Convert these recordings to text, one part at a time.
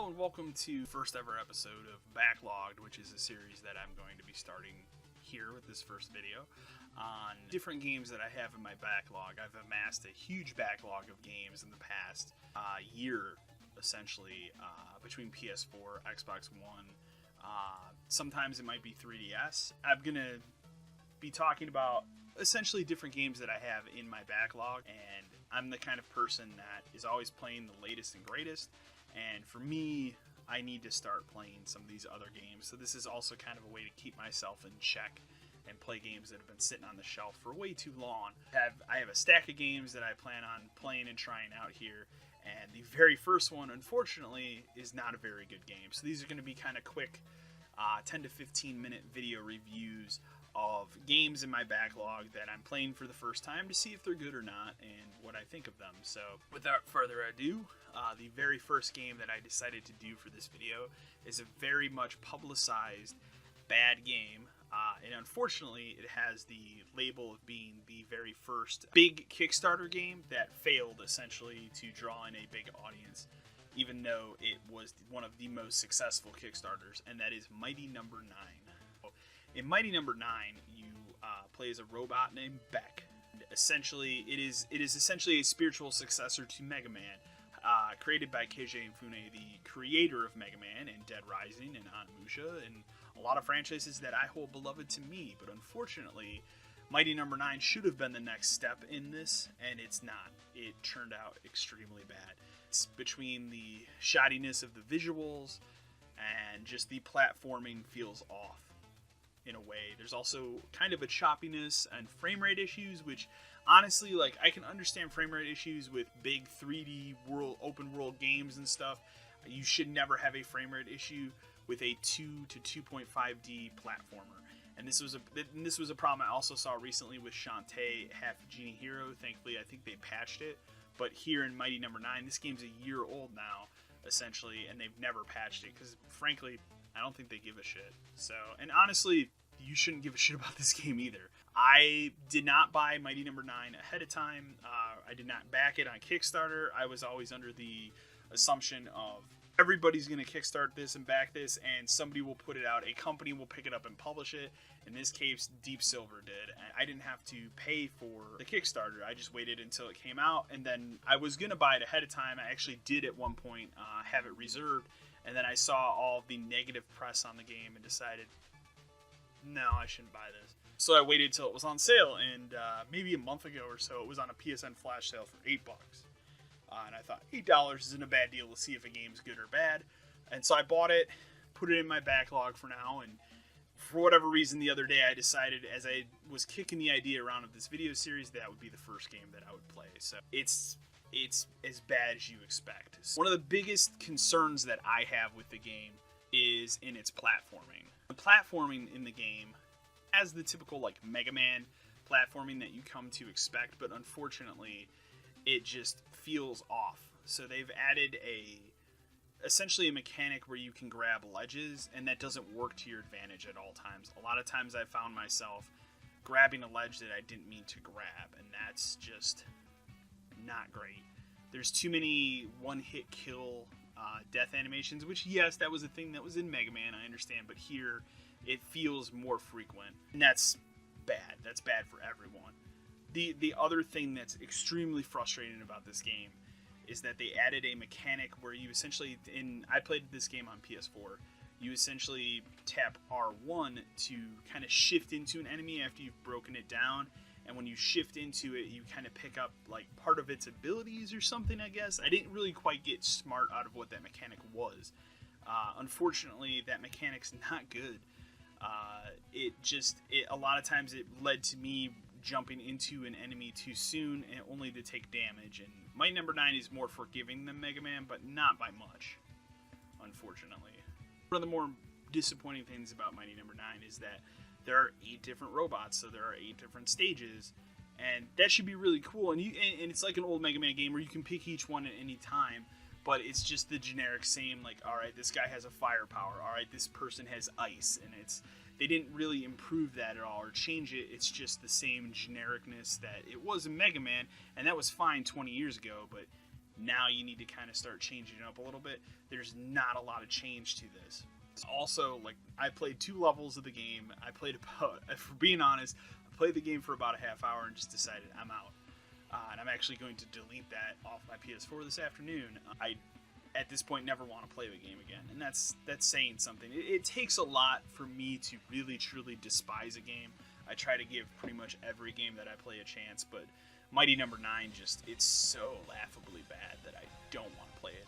and welcome to first ever episode of Backlogged, which is a series that I'm going to be starting here with this first video on different games that I have in my backlog. I've amassed a huge backlog of games in the past year, essentially, between PS4, Xbox One, sometimes it might be 3DS. I'm going to be talking about essentially different games that I have in my backlog, and I'm the kind of person that is always playing the latest and greatest, and for me, I need to start playing some of these other games. So this is also kind of a way to keep myself in check and play games that have been sitting on the shelf for way too long. I have a stack of games that I plan on playing and trying out here, and the very first one, unfortunately, is not a very good game. So these are going to be kind of quick 10 to 15 minute video reviews of games in my backlog that I'm playing for the first time to see if they're good or not and what I think of them. So without further ado, the very first game that I decided to do for this video is a very much publicized bad game. And unfortunately, it has the label of being the very first big Kickstarter game that failed essentially to draw in a big audience, even though it was one of the most successful Kickstarters, and that is Mighty Number 9. In Mighty Number 9, you play as a robot named Beck. Essentially, it is essentially a spiritual successor to Mega Man, created by Keiji Inafune, the creator of Mega Man and Dead Rising and Onimusha, and a lot of franchises that I hold beloved to me. But unfortunately, Mighty Number 9 should have been the next step in this, and it's not. It turned out extremely bad. It's between the shoddiness of the visuals and just the platforming feels off in a way. There's also kind of a choppiness and frame rate issues, which honestly, like, I can understand frame rate issues with big 3D open world games and stuff. You should never have a frame rate issue with a 2 to 2.5D platformer. And this was a problem I also saw recently with Shantae Half Genie Hero. Thankfully, I think they patched it. But here in Mighty Number 9, this game's a year old now, essentially, and they've never patched it because, frankly, I don't think they give a shit. So, and honestly, you shouldn't give a shit about this game either. I did not buy Mighty Number 9 ahead of time. I did not back it on Kickstarter. I was always under the assumption of everybody's going to kickstart this and back this, and somebody will put it out. A company will pick it up and publish it. In this case, Deep Silver did. And I didn't have to pay for the Kickstarter. I just waited until it came out, and then I was going to buy it ahead of time. I actually did at one point have it reserved, and then I saw all the negative press on the game and decided, no, I shouldn't buy this. So I waited till it was on sale, and maybe a month ago or so, it was on a PSN flash sale for $8. And I thought $8 isn't a bad deal to see if a game's good or bad. And so I bought it, put it in my backlog for now, and for whatever reason the other day I decided, as I was kicking the idea around of this video series, that would be the first game that I would play. So it's as bad as you expect. So one of the biggest concerns that I have with the game is in its platforming. The platforming in the game has the typical like Mega Man platforming that you come to expect, but unfortunately it just feels off. So they've added essentially a mechanic where you can grab ledges, and that doesn't work to your advantage at all times. A lot of times I found myself grabbing a ledge that I didn't mean to grab, and that's just not great. There's too many one-hit kill death animations, which, yes, that was a thing that was in Mega Man, I understand, but here it feels more frequent, and that's bad. That's bad for everyone. The other thing that's extremely frustrating about this game is that they added a mechanic where you essentially, I played this game on PS4, you essentially tap R1 to kind of shift into an enemy after you've broken it down, and when you shift into it, you kind of pick up like part of its abilities or something, I guess. I didn't really quite get smart out of what that mechanic was. Unfortunately, that mechanic's not good. A lot of times it led to me jumping into an enemy too soon and only to take damage. And Mighty Number 9 is more forgiving than Mega Man, but not by much, unfortunately. One of the more disappointing things about Mighty Number 9 is that there are 8 different robots, so there are 8 different stages, and that should be really cool. And it's like an old Mega Man game where you can pick each one at any time, but it's just the generic same, like, alright, this guy has a firepower, alright, this person has ice, and they didn't really improve that at all or change it. It's just the same genericness that it was in Mega Man, and that was fine 20 years ago, but Now you need to kind of start changing it up a little bit. There's not a lot of change to this. Also, like, I played 2 levels of the game. I played about, for being honest, I played the game for about a half hour and just decided I'm out. And I'm actually going to delete that off my PS4 this afternoon. I, at this point, never want to play the game again, and that's saying something. It takes a lot for me to really, truly despise a game. I try to give pretty much every game that I play a chance, but Mighty No. 9 it's so laughably bad that I don't want to play it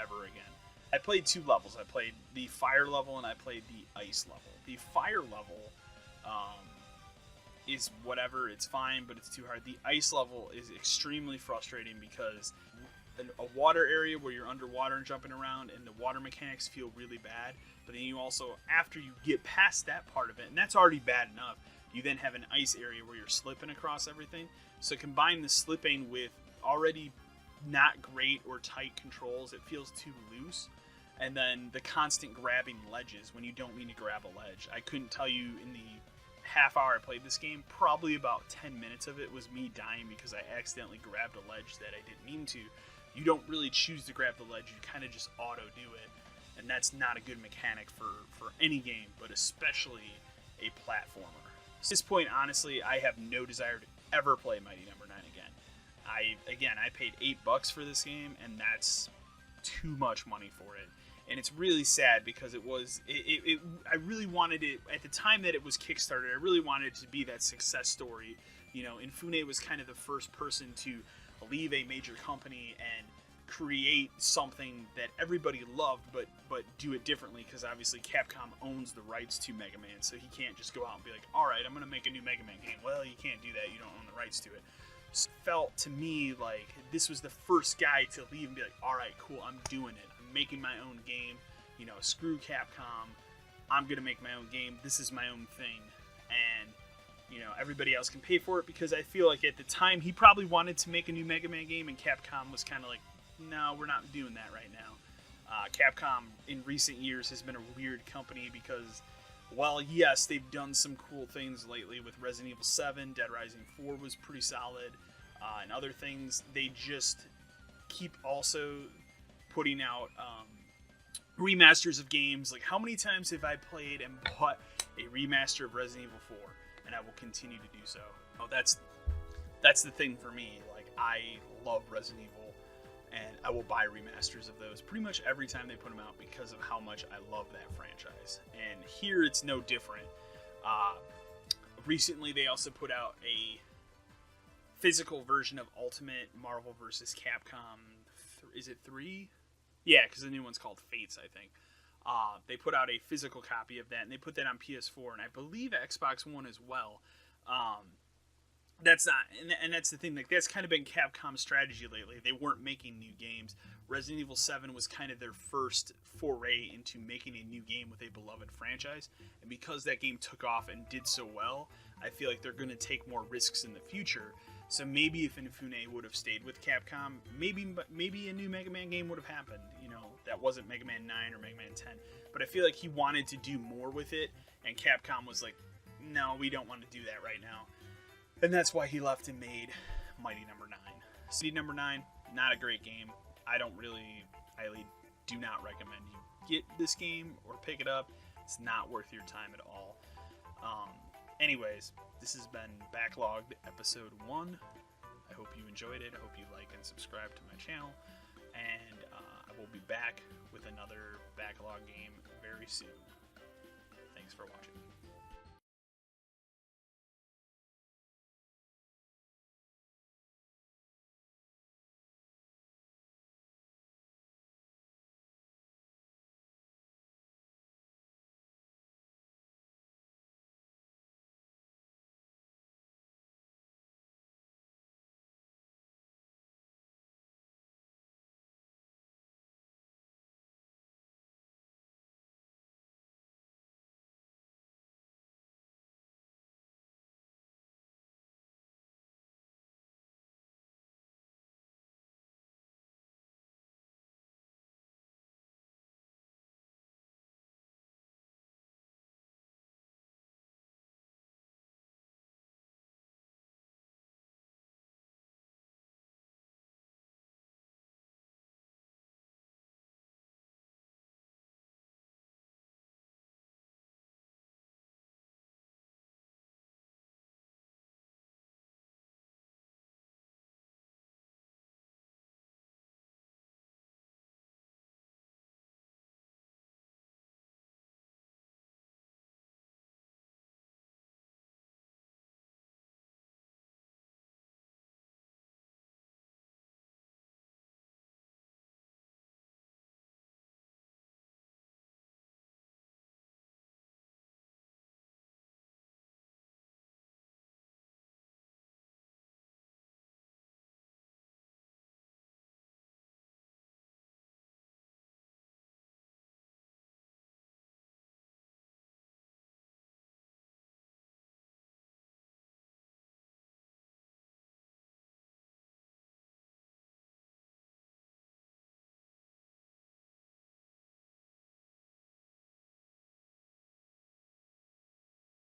ever again. I played 2 levels. I played the fire level and I played the ice level. The fire level is whatever, it's fine, but it's too hard. The ice level is extremely frustrating because a water area where you're underwater and jumping around, and the water mechanics feel really bad. But then you also, after you get past that part of it, and that's already bad enough, you then have an ice area where you're slipping across everything. So combine the slipping with already not great or tight controls, it feels too loose. And then the constant grabbing ledges when you don't mean to grab a ledge. I couldn't tell you in the half hour I played this game, probably about 10 minutes of it was me dying because I accidentally grabbed a ledge that I didn't mean to. You don't really choose to grab the ledge, you kind of just auto do it. And that's not a good mechanic for any game, but especially a platformer. At this point, honestly, I have no desire to ever play Mighty No. 9 again. I paid $8 for this game, and that's too much money for it. And it's really sad because I really wanted it, at the time that it was Kickstarted, I really wanted it to be that success story. You know, Inafune was kind of the first person to leave a major company and create something that everybody loved, but do it differently, because obviously Capcom owns the rights to Mega Man, so he can't just go out and be like, alright, I'm going to make a new Mega Man game. Well, you can't do that, you don't own the rights to it. So it felt to me like this was the first guy to leave and be like, alright, cool, I'm doing it. I'm making my own game. You know, screw Capcom. I'm going to make my own game. This is my own thing. And, you know, everybody else can pay for it, because I feel like at the time he probably wanted to make a new Mega Man game, and Capcom was kind of like, no, we're not doing that right now. Capcom in recent years has been a weird company because, while yes, they've done some cool things lately with Resident Evil 7, Dead Rising 4 was pretty solid, and other things, they just keep also putting out remasters of games. Like, how many times have I played and bought a remaster of Resident Evil 4, and I will continue to do so. Oh, that's the thing for me. Like, I love Resident Evil, and I will buy remasters of those pretty much every time they put them out because of how much I love that franchise. And here it's no different. Recently they also put out a physical version of Ultimate Marvel vs. Capcom. Is it 3? Yeah, because the new one's called Fates, I think. They put out a physical copy of that, and they put that on PS4, and I believe Xbox One as well. That's not, and that's the thing, like, that's kind of been Capcom's strategy lately. They weren't making new games. Resident Evil 7 was kind of their first foray into making a new game with a beloved franchise, and because that game took off and did so well, I feel like they're going to take more risks in the future. So maybe if Inafune would have stayed with Capcom, maybe a new Mega Man game would have happened. You know, that wasn't Mega Man 9 or Mega Man 10, but I feel like he wanted to do more with it, and Capcom was like, no, we don't want to do that right now. And that's why he left and made Mighty No. 9. Mighty No. 9, not a great game. I highly do not recommend you get this game or pick it up. It's not worth your time at all. Anyways, this has been Backlogged Episode 1. I hope you enjoyed it. I hope you like and subscribe to my channel. And I will be back with another Backlog game very soon. Thanks for watching.